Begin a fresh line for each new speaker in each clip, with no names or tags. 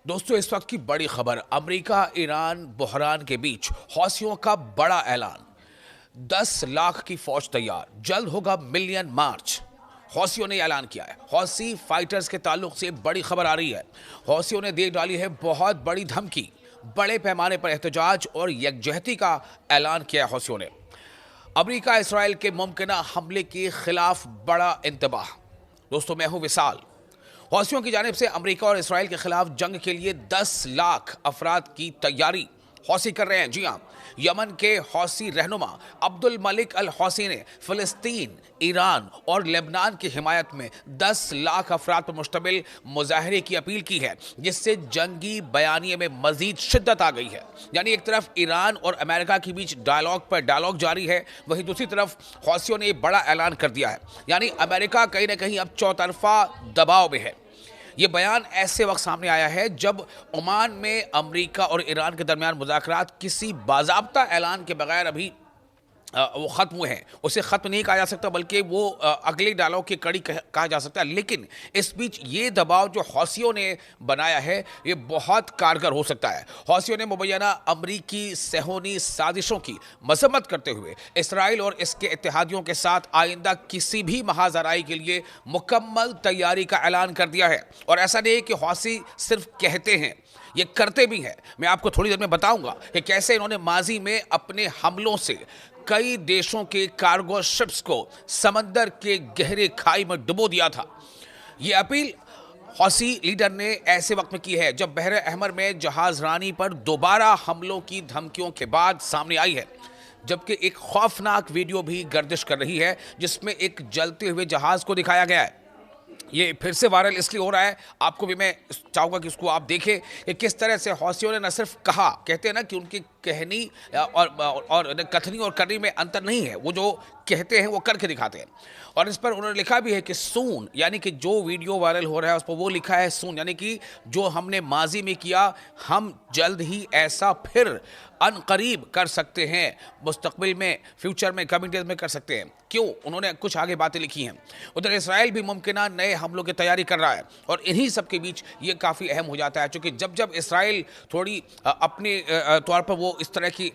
दोस्तों, इस वक्त की बड़ी खबर, अमेरिका ईरान बहरान के बीच हौसियों का बड़ा ऐलान। 10 लाख की फौज तैयार, जल्द होगा मिलियन मार्च। हौसियों ने ऐलान किया है। हौसी फाइटर्स के ताल्लुक से बड़ी खबर आ रही है। हौसियों ने दे डाली है बहुत बड़ी धमकी। बड़े पैमाने पर एहतजाज और यकजहती का ऐलान किया है हौसियों ने। अमेरिका इसराइल के मुमकिन हमले के खिलाफ बड़ा इंतबाह। दोस्तों, मैं हूं विशाल। हौसियों की जानिब से अमेरिका और इसराइल के खिलाफ जंग के लिए 10 लाख अफराद की तैयारी हौसी कर रहे हैं। जी हां, यमन के हौसी रहनुमा अब्दुल मलिक अल हौसी ने फिलिस्तीन, ईरान और लेबनान की हिमायत में 10 लाख अफराद पर मुश्तमिल मुजाहरे की अपील की है, जिससे जंगी बयानिए में मजीद शिद्दत आ गई है। यानी एक तरफ ईरान और अमेरिका के बीच डायलॉग पर डायलॉग जारी है, वहीं दूसरी तरफ हौसियों ने बड़ा ऐलान कर दिया है। यानी अमेरिका कहीं ना कहीं अब चौतरफा दबाव में है। ये बयान ऐसे वक्त सामने आया है जब ओमान में अमेरिका और ईरान के दरमियान मुज़ाकरात किसी बाज़ाब्ता ऐलान के बगैर अभी वो ख़त्म हुए हैं। उसे ख़त्म नहीं कहा जा सकता, बल्कि वो अगले डायलॉग की कड़ी कहा जा सकता है। लेकिन इस बीच ये दबाव जो हौसियों ने बनाया है, ये बहुत कारगर हो सकता है। हौसियों ने मुबैना अमरीकी सेहोनी साजिशों की मजम्मत करते हुए इसराइल और इसके इत्तेहादियों के साथ आइंदा किसी भी महाजराई के लिए मुकम्मल तैयारी का ऐलान कर दिया है। और ऐसा नहीं है कि हौसी सिर्फ कहते हैं, ये करते भी हैं। मैं आपको थोड़ी देर में बताऊंगा कि कैसे इन्होंने माजी में अपने हमलों से कई देशों के कार्गो शिप्स को समंदर के गहरे खाई में डुबो दिया था। यह अपील हौसी लीडर ने ऐसे वक्त में की है जब बहर अहमर में जहाज रानी पर दोबारा हमलों की धमकियों के बाद सामने आई है। जबकि एक खौफनाक वीडियो भी गर्दिश कर रही है, जिसमें एक जलते हुए जहाज को दिखाया गया है। ये फिर से वायरल इसलिए हो रहा है, आपको भी मैं चाहूंगा कि इसको आप देखें कि किस तरह से हौसियों ने न सिर्फ कहा, कहते हैं ना कि उनकी कहनी और कथनी और करनी में अंतर नहीं है। वो जो कहते हैं वो करके दिखाते हैं। और इस पर उन्होंने लिखा भी है कि सून, यानी कि जो वीडियो वायरल हो रहा है उस पर वो लिखा है सून, यानी कि जो हमने माजी में किया, हम जल्द ही ऐसा फिर अनकरीब कर सकते हैं, मुस्तकबिल में, फ्यूचर में, कमिंग डेज में कर सकते हैं। क्यों? उन्होंने कुछ आगे बातें लिखी हैं। उधर इसराइल भी मुमकिन नए हमलों की तैयारी कर रहा है, और इन्हीं सब के बीच ये काफ़ी अहम हो जाता है, क्योंकि जब जब इसराइल थोड़ी अपने तौर पर वो इस तरह की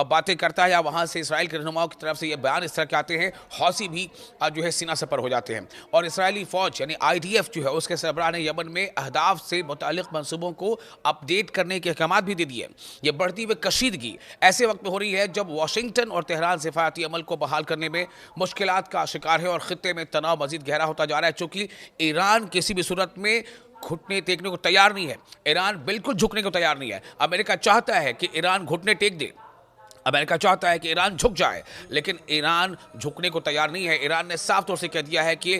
बातें करता है, या वहाँ से इसराइल के रहनुमाओं की तरफ से ये बयान इस तरह के आते हैं, हौसी भी जो है सीना सपर हो जाते हैं। और इसराइली फ़ौज यानी IDF जो है, उसके सरबराह ने यमन में अहदाफ से मुतालिक मंसूबों को अपडेट करने के अहकाम भी दे दिए। ये बढ़ती हुई कशीदगी ऐसे वक्त में हो रही है जब वाशिंगटन और तेहरान सिफारती अमल को बहाल करने में मुश्किलात का शिकार है, और खित्ते में तनाव मजीद गहरा होता जा रहा है, चूंकि ईरान किसी भी सूरत में घुटने टेकने को तैयार नहीं है। ईरान बिल्कुल झुकने को तैयार नहीं है। अमेरिका चाहता है कि ईरान घुटने टेक दे, अमेरिका चाहता है कि ईरान झुक जाए, लेकिन ईरान झुकने को तैयार नहीं है। ईरान ने साफ तौर से कह दिया है कि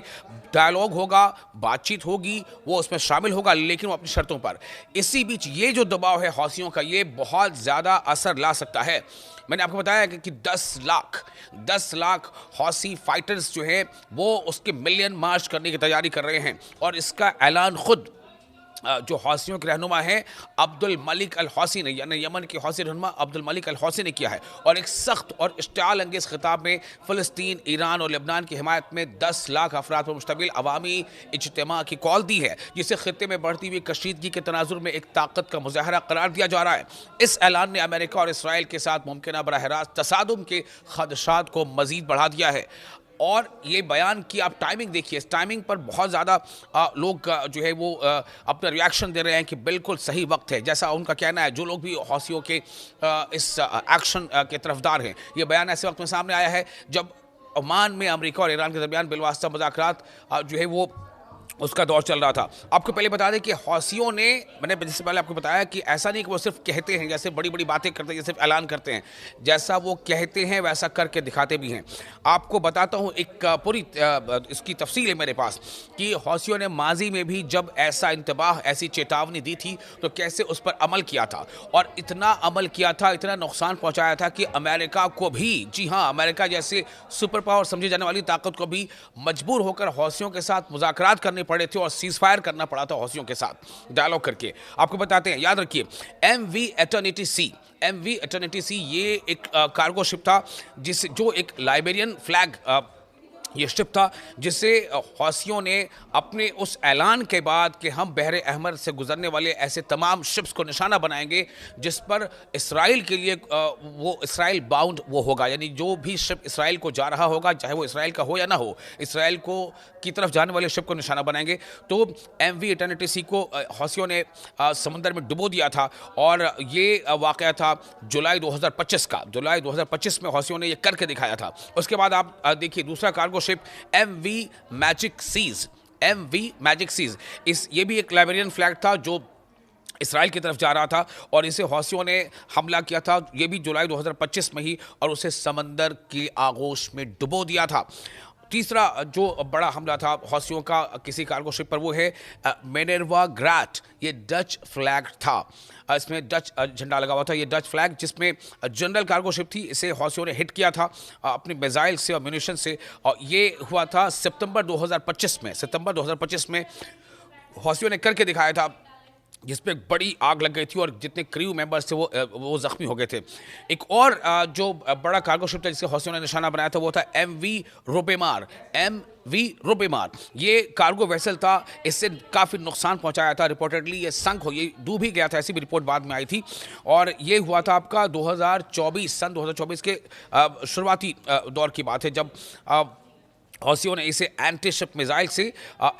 डायलॉग होगा, बातचीत होगी, वो उसमें शामिल होगा, लेकिन वो अपनी शर्तों पर। इसी बीच ये जो दबाव है हौसियों का, ये बहुत ज़्यादा असर ला सकता है। मैंने आपको बताया कि 10 लाख हौसी फाइटर्स जो हैं वो उसके मिलियन मार्च करने की तैयारी कर रहे हैं, और इसका ऐलान खुद जो हौसियों के रहनुमा हैं अब्दुल मलिक अल हौसी ने, यानी यमन के हौसी रहनुमा अब्दुल मलिक अल हौसी ने किया है। और एक सख्त और इश्तिआल अंगेज़ खिताब में फ़लस्तीन, ईरान और लेबनान की हिमायत में 10 लाख अफराद पर मुश्तमिल अवामी इज्तिमा की कॉल दी है, जिसे खित्ते में बढ़ती हुई कशीदगी के तनाजुर में एक ताकत का मुजाहरा करार दिया जा रहा है। इस ऐलान ने अमेरिका और इसराइल के साथ मुमकिन बराह रास्त तसादुम के खदशात को मज़ीद बढ़ा दिया है। और ये बयान की आप टाइमिंग देखिए, इस टाइमिंग पर बहुत ज़्यादा लोग जो है वो अपना रिएक्शन दे रहे हैं कि बिल्कुल सही वक्त है, जैसा उनका कहना है। जो लोग भी हौसियों के इस एक्शन के तरफदार हैं, ये बयान ऐसे वक्त में सामने आया है जब ओमान में अमेरिका और ईरान के दरमियान बिलवास्ता मुज़ाकरात जो है वो उसका दौर चल रहा था। आपको पहले बता दें कि हौसियों ने, मैंने जिससे पहले आपको बताया कि ऐसा नहीं कि वो सिर्फ कहते हैं, जैसे बड़ी बड़ी बातें करते हैं, जैसे ऐलान करते हैं, जैसा वो कहते हैं वैसा करके दिखाते भी हैं। आपको बताता हूँ, एक पूरी इसकी तफसील है मेरे पास कि हौसियों ने माजी में भी जब ऐसा इंतबाह, ऐसी चेतावनी दी थी, तो कैसे उस पर अमल किया था, और इतना अमल किया था, इतना नुकसान पहुँचाया था कि अमेरिका को भी, जी हाँ, अमेरिका जैसे सुपर पावर समझी जाने वाली ताकत को भी मजबूर होकर हौसियों के साथ मुज़ाकरात करने पड़े थे, और सीज फायर करना पड़ा था हौसियों के साथ डायलॉग करके। आपको बताते हैं, याद रखिए, MV एटर्निटी सी ये एक कार्गो शिप था जो एक लाइबेरियन फ्लैग ये शिप था जिसे हौसियों ने अपने उस ऐलान के बाद कि हम बहर अहमर से गुजरने वाले ऐसे तमाम शिप्स को निशाना बनाएंगे जिस पर इसराइल के लिए वो इसराइल बाउंड वो होगा, यानी जो भी शिप इसराइल को जा रहा होगा, चाहे वो इसराइल का हो या ना हो, इसराइल को की तरफ जाने वाले शिप को निशाना बनाएंगे। तो MV इटर्निटी सी को हौसियों ने समुंदर में डुबो दिया था और ये वाक़या था जुलाई 2025 का। जुलाई 2025 में हौसियों ने ये करके दिखाया था। उसके बाद आप देखिए दूसरा cargo ship MV magic seas, MV magic seas, ये भी एक लाइबेरियन फ्लैग था जो इसराइल की तरफ जा रहा था और इसे हौसियों ने हमला किया था, ये भी जुलाई 2025 में ही, और उसे समंदर की आगोश में डुबो दिया था। तीसरा जो बड़ा हमला था हौसियों का किसी कार्गो शिप पर वो है मिनर्वा ग्रैट। ये डच फ्लैग था, इसमें डच झंडा लगा हुआ था। ये डच फ्लैग जिसमें जनरल कार्गो शिप थी, इसे हौसियों ने हिट किया था अपने मिसाइल से और म्यूनिशन से, और ये हुआ था सितंबर 2025 में। सितंबर 2025 में हौसियों ने करके दिखाया था जिसपे बड़ी आग लग गई थी और जितने क्रू मेंबर्स थे वो जख्मी हो गए थे। एक और जो बड़ा कार्गो शिप था जिसे हौसियों ने निशाना बनाया था वो था MV रुबेमार। MV रुबेमार ये कार्गो वेसल था, इससे काफ़ी नुकसान पहुंचाया था। रिपोर्टेडली ये संक हो, ये डूब ही गया था, ऐसी भी रिपोर्ट बाद में आई थी। और ये हुआ था आपका 2024, सन 2024 के शुरुआती दौर की बात है, जब हौसियों ने इसे एंटी शिप मिसाइल से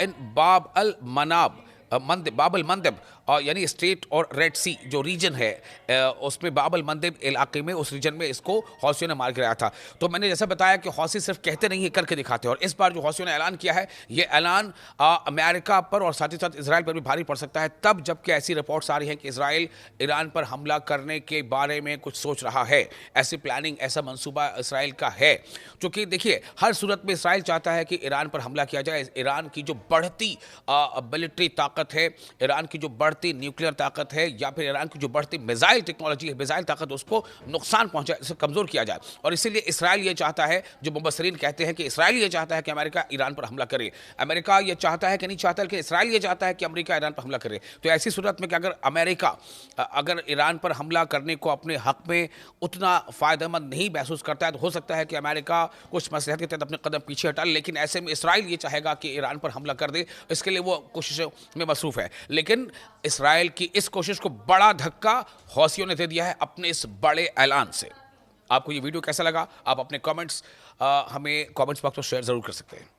इन बाब अल मनाब बाबल मंदब यानी स्ट्रेट और रेड सी जो रीजन है उसमें बाबल मंदब इलाके में, उस रीजन में इसको हौसियों ने मार गिराया था। तो मैंने जैसा बताया कि हौसी सिर्फ कहते नहीं है, करके दिखाते हैं। और इस बार जो हौसियों ने ऐलान किया है, ये ऐलान अमेरिका पर और साथ ही साथ इसराइल पर भी भारी पड़ सकता है, तब जबकि ऐसी रिपोर्ट्स आ रही हैं कि इसराइल ईरान पर हमला करने के बारे में कुछ सोच रहा है। ऐसी प्लानिंग, ऐसा मंसूबा इसराइल का है, क्योंकि देखिए हर सूरत में इसराइल चाहता है कि ईरान पर हमला किया जाए। ईरान की जो बढ़ती मिलिट्री ताकत है, ईरान की जो बढ़ती न्यूक्लियर ताकत है, या फिर ईरान की जो बढ़ती मिसाइल टेक्नोलॉजी है, मिसाइल ताकत, उसको नुकसान पहुंचाए, इसे कमजोर किया जाए। और इसीलिए इसराइल ये चाहता है, जो मुबस्सरीन कहते हैं कि इसराइल ये चाहता है कि अमेरिका ईरान पर हमला करे। अमेरिका ये चाहता है कि नहीं चाहता, कि इसराइल ये चाहता है कि अमेरिका ईरान पर हमला करे। तो ऐसी सूरत में कि अगर अमेरिका अगर ईरान पर हमला करने को अपने हक में उतना फायदेमंद नहीं महसूस करता है, तो हो सकता है कि अमेरिका कुछ मसलहत के तहत अपने कदम पीछे हटा ले। लेकिन ऐसे में इसराइल ये चाहेगा कि ईरान पर हमला कर दे, इसके लिए वो कोशिशों में मसरूफ है। लेकिन इसराइल की इस कोशिश को बड़ा धक्का हौसियों ने दे दिया है अपने इस बड़े ऐलान से। आपको ये वीडियो कैसा लगा, आप अपने कमेंट्स हमें कमेंट्स बॉक्स में शेयर जरूर कर सकते हैं।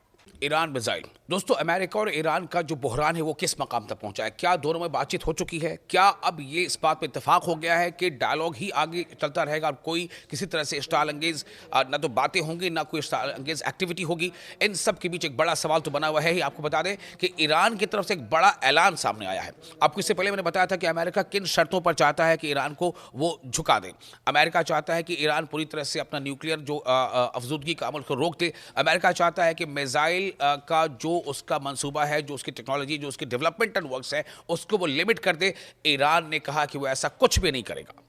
ईरान मिसाइल, दोस्तों अमेरिका और ईरान का जो बहरान है वो किस मकाम तक पहुंचा है? क्या दोनों में बातचीत हो चुकी है? क्या अब ये इस बात पर इत्तेफाक हो गया है कि डायलॉग ही आगे चलता रहेगा और कोई किसी तरह से स्टार अंगेज ना तो बातें होंगी ना कोई स्टार अंगेज एक्टिविटी होगी? इन सब के बीच एक बड़ा सवाल तो बना हुआ है ही। आपको बता दें कि ईरान की तरफ से एक बड़ा ऐलान सामने आया है। आपको इससे पहले मैंने बताया था कि अमेरिका किन शर्तों पर चाहता है कि ईरान को वो झुका दे। अमेरिका चाहता है कि ईरान पूरी तरह से अपना न्यूक्लियर जो अफजूदगी का अमल को रोक दे। अमेरिका चाहता है कि मिसाइल का जो उसका मंसूबा है, जो उसकी टेक्नोलॉजी, जो उसकी डेवलपमेंटल वर्क्स है, उसको वो लिमिट कर दे। ईरान ने कहा कि वो ऐसा कुछ भी नहीं करेगा।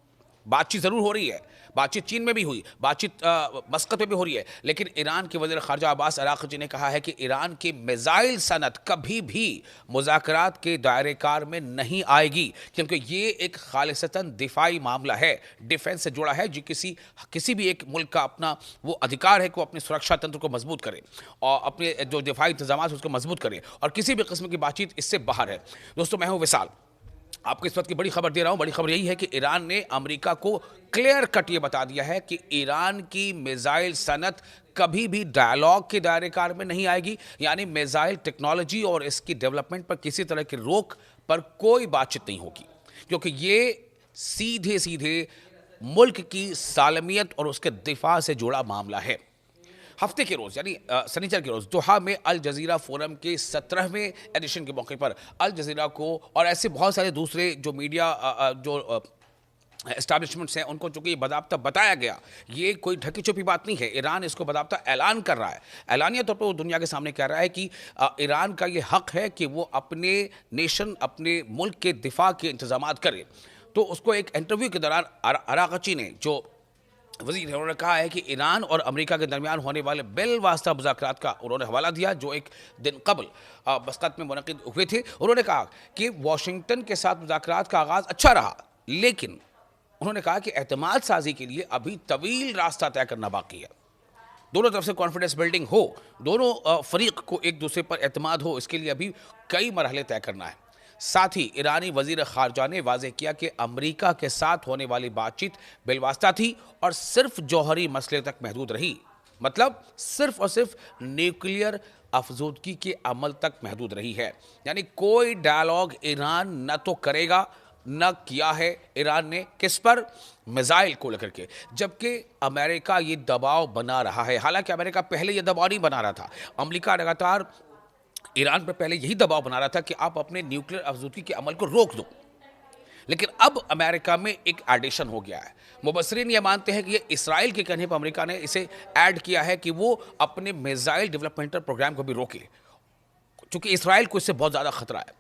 बातचीत जरूर हो रही है, बातचीत चीन में भी हुई, बातचीत मस्कत में भी हो रही है, लेकिन ईरान के वज़ीर ख़ारजा अब्बास अराक़ची ने कहा है कि ईरान की मिसाइल सनत कभी भी मुज़ाकरात के दायरेकार में नहीं आएगी, क्योंकि ये एक खालिसतन दिफाई मामला है, डिफेंस से जुड़ा है, जो किसी भी एक मुल्क का अपना वो अधिकार है कि वो अपने सुरक्षा तंत्र को मजबूत करे और अपने जो दिफाई इंतजाम उसको मजबूत करे, और किसी भी किस्म की बातचीत इससे बाहर है। दोस्तों मैं हूँ विशाल, आपको इस वक्त की बड़ी खबर दे रहा हूं। बड़ी खबर यही है कि ईरान ने अमेरिका को क्लियर कट ये बता दिया है कि ईरान की मिसाइल सनत कभी भी डायलॉग के दायरेकार में नहीं आएगी, यानी मिसाइल टेक्नोलॉजी और इसकी डेवलपमेंट पर किसी तरह की रोक पर कोई बातचीत नहीं होगी, क्योंकि ये सीधे सीधे मुल्क की सालमियत और उसके दिफा से जुड़ा मामला है। हफ्ते के रोज़ यानी शनिचर के रोज़ दोहा में अल जज़ीरा फोरम के 17वें एडिशन के मौके पर अल जज़ीरा को और ऐसे बहुत सारे दूसरे जो मीडिया जो एस्टैब्लिशमेंट्स हैं उनको चूंकि बाज़ाब्ता बताया गया, ये कोई ढकी छुपी बात नहीं है। ईरान इसको बाज़ाब्ता ऐलान कर रहा है, ऐलानिया तौर पर वो दुनिया के सामने कह रहा है कि ईरान का ये हक़ है कि वो अपने नेशन, अपने मुल्क के दिफा के इंतजाम करे। तो उसको एक इंटरव्यू के दौरान अराक़ची ने, जो वज़ीर है, उन्होंने कहा है कि ईरान और अमेरिका के दरमियान होने वाले बिलवास्ता मुज़ाकरात का उन्होंने हवाला दिया जो एक दिन कबल मस्कत में मुनक़िद हुए थे। उन्होंने कहा कि वाशिंगटन के साथ मुज़ाकरात का आगाज़ अच्छा रहा, लेकिन उन्होंने कहा कि एतमाद साजी के लिए अभी तवील रास्ता तय करना बाकी है। दोनों तरफ से कॉन्फिडेंस बिल्डिंग हो, दोनों फरीक को एक दूसरे पर एतमाद हो, इसके लिए अभी कई मरहले तय करना है। साथ ही ईरानी वजीर खारजा ने वाजे किया कि अमेरिका के साथ होने वाली बातचीत बिलवास्ता थी और सिर्फ जौहरी मसले तक महदूद रही, मतलब सिर्फ और सिर्फ न्यूक्लियर अफजूदगी के अमल तक महदूद रही है। यानी कोई डायलॉग ईरान न तो करेगा, न किया है ईरान ने, किस पर? मिसाइल को लेकर के। जबकि अमेरिका ये दबाव बना रहा है, हालांकि अमेरिका पहले ये दबाव नहीं बना रहा था। अमेरिका लगातार ईरान पर पहले यही दबाव बना रहा था कि आप अपने न्यूक्लियर अफजूदगी के अमल को रोक दो, लेकिन अब अमेरिका में एक एडिशन हो गया है। मुबसरीन ये मानते हैं कि ये इसराइल के कहने पर अमेरिका ने इसे ऐड किया है कि वो अपने मिसाइल डेवलपमेंटल प्रोग्राम को भी रोके, क्योंकि इसराइल को इससे बहुत ज़्यादा खतरा है।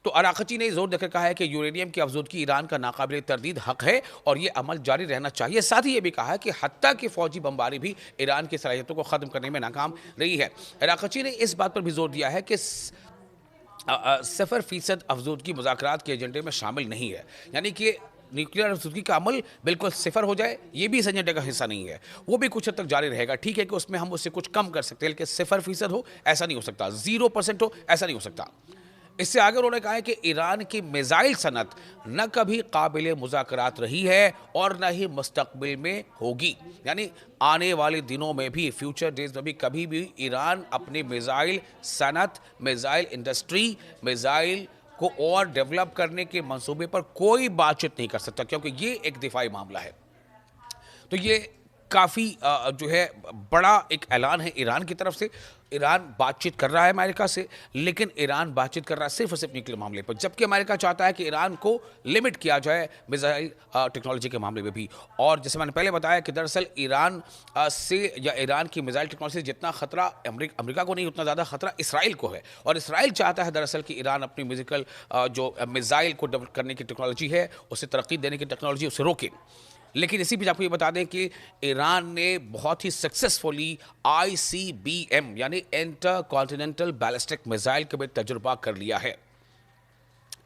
तो अराक़ची ने जोर देकर कहा है कि यूरेनियम की अफजूदगी ईरान का नाकाबिल तरदीद हक है और ये अमल जारी रहना चाहिए। साथ ही ये भी कहा है कि हत्ता की फौजी बमबारी भी ईरान की सलाहियतों को ख़त्म करने में नाकाम रही है। अराक़ची ने इस बात पर भी जोर दिया है कि 0% अफजूदगी मुज़ाकरात के एजेंडे में शामिल नहीं है, यानी कि न्यूक्लियर अफजूदगी का अमल बिल्कुल सिफर हो जाए, ये भी इस एजेंडे का हिस्सा नहीं है। वो भी कुछ हद तक जारी रहेगा। ठीक है कि उसमें हम उससे कुछ कम कर सकते हैं, लेकिन 0% हो ऐसा नहीं हो सकता, 0% हो ऐसा नहीं हो सकता। इससे आगे उन्होंने कहा है कि ईरान की मिसाइल सनत न कभी काबिल मुज़ाकरात रही है और न ही मुस्तकबिल में होगी, यानी आने वाले दिनों में भी, फ्यूचर डेज में भी कभी भी ईरान अपनी मिसाइल सनत, मिसाइल इंडस्ट्री, मिसाइल को और डेवलप करने के मंसूबे पर कोई बातचीत नहीं कर सकता, क्योंकि ये एक दिफाई मामला है। तो ये काफ़ी जो है बड़ा एक ऐलान है ईरान की तरफ से। ईरान बातचीत कर रहा है अमेरिका से, लेकिन ईरान बातचीत कर रहा है सिर्फ और सिर्फ न्यूक्लियर मामले पर, जबकि अमेरिका चाहता है कि ईरान को लिमिट किया जाए मिसाइल टेक्नोलॉजी के मामले में भी। और जैसे मैंने पहले बताया कि दरअसल ईरान से या ईरान की मिसाइल टेक्नोलॉजी से जितना खतरा अमेरिका को नहीं, उतना ज़्यादा खतरा इसराइल को है। और इसराइल चाहता है दरअसल कि ईरान अपनी म्यूजिकल जो मिसाइल को डेवलप करने की टेक्नोलॉजी है, उसे तरक्की देने की टेक्नोलॉजी, उसे रोके। लेकिन इसी बीच आपको ये बता दें कि ईरान ने बहुत ही सक्सेसफुली ICBM यानी इंटर कॉन्टिनेंटल बैलिस्टिक मिसाइल का भी तजुर्बा कर लिया है।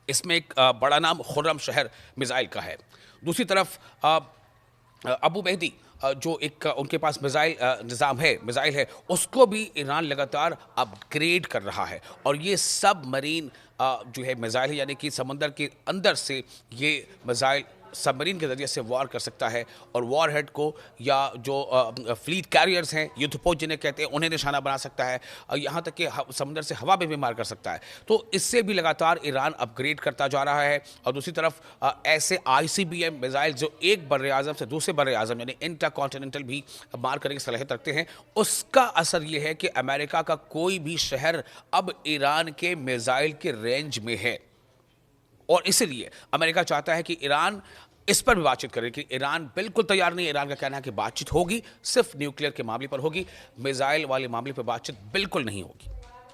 इसमें एक बड़ा नाम खुर्रम शहर मिसाइल का है। दूसरी तरफ अबू मेहदी जो एक उनके पास मिसाइल है, उसको भी ईरान लगातार अपग्रेड कर रहा है। और ये सब मरीन जो है मिसाइल है, यानी कि समंदर के अंदर से ये मिसाइल सबमरीन के जरिए से वार कर सकता है और वॉर हेड को या जो फ्लीट कैरियर्स हैं, युद्धपोत जिन्हें कहते हैं, उन्हें निशाना बना सकता है। यहाँ तक कि समुद्र से हवा में भी मार कर सकता है। तो इससे भी लगातार ईरान अपग्रेड करता जा रहा है। और दूसरी तरफ ऐसे ICBM मिसाइल जो एक बर्र आज़म से दूसरे बर्र आज़म यानी इंटर कॉन्टिनेंटल भी मार करने की सलाहियत रखते हैं, उसका असर ये है कि अमेरिका का कोई भी शहर अब ईरान के मिसाइल के रेंज में है। और इसलिए अमेरिका चाहता है कि ईरान इस पर भी बातचीत करे, कि ईरान बिल्कुल तैयार नहीं है। ईरान का कहना है कि बातचीत होगी, सिर्फ न्यूक्लियर के मामले पर होगी, मिसाइल वाले मामले पर बातचीत बिल्कुल नहीं होगी।